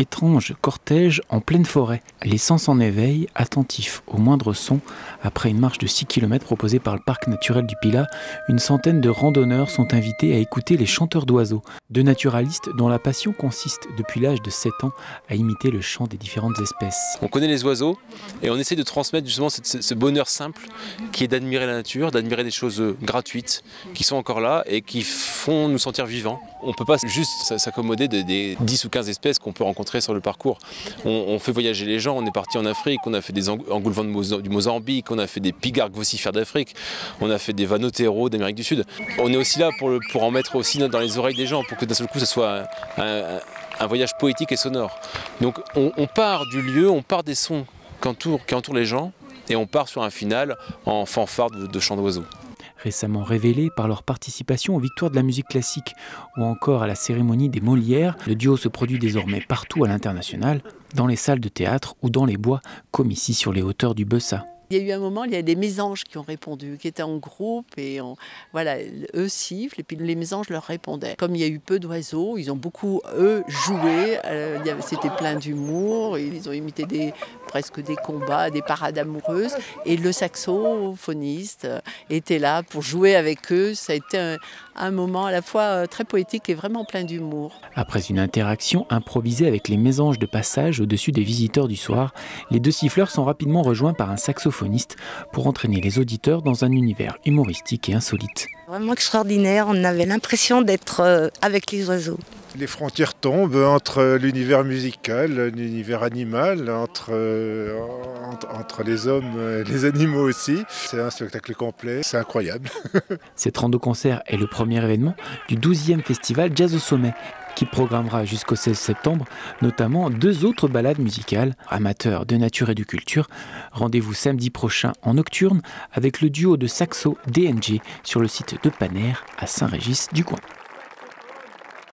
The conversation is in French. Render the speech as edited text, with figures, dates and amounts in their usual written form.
Étrange cortège en pleine forêt, les sens en éveil, attentifs au moindre son. Après une marche de 6 km proposée par le parc naturel du Pilat, une centaine de randonneurs sont invités à écouter les chanteurs d'oiseaux. Deux naturalistes dont la passion consiste depuis l'âge de 7 ans à imiter le chant des différentes espèces. On connaît les oiseaux et on essaie de transmettre justement ce bonheur simple qui est d'admirer la nature, d'admirer des choses gratuites qui sont encore là et qui font nous sentir vivants. On ne peut pas juste s'accommoder des 10 ou 15 espèces qu'on peut rencontrer sur le parcours. On fait voyager les gens, on est parti en Afrique, on a fait des engoulevents du Mozambique, on a fait des pigargues vocifères d'Afrique, on a fait des vanothéros d'Amérique du Sud. On est aussi là pour en mettre aussi dans les oreilles des gens, pour que d'un seul coup ce soit un voyage poétique et sonore. Donc on part du lieu, on part des sons qui entourent les gens et on part sur un final en fanfare de chants d'oiseaux. Récemment révélés par leur participation aux Victoires de la musique classique ou encore à la cérémonie des Molières, le duo se produit désormais partout à l'international, dans les salles de théâtre ou dans les bois, comme ici sur les hauteurs du Bessat. Il y a eu un moment, il y a des mésanges qui ont répondu, qui étaient en groupe et voilà, eux sifflent et puis les mésanges leur répondaient. Comme il y a eu peu d'oiseaux, ils ont beaucoup, eux, joué, c'était plein d'humour, ils ont imité presque des combats, des parades amoureuses et le saxophoniste était là pour jouer avec eux. Ça a été un moment à la fois très poétique et vraiment plein d'humour. Après une interaction improvisée avec les mésanges de passage au-dessus des visiteurs du soir, les deux siffleurs sont rapidement rejoints par un saxophoniste pour entraîner les auditeurs dans un univers humoristique et insolite. Vraiment extraordinaire, on avait l'impression d'être avec les oiseaux. Les frontières tombent entre l'univers musical, l'univers animal, entre les hommes et les animaux aussi. C'est un spectacle complet, c'est incroyable. Cette rando-concert est le premier événement du 12e festival Jazz au Sommet, qui programmera jusqu'au 16 septembre notamment 2 autres balades musicales. Amateurs de nature et de culture, rendez-vous samedi prochain en nocturne avec le duo de saxo DNG sur le site de Paner à Saint-Régis-du-Coin.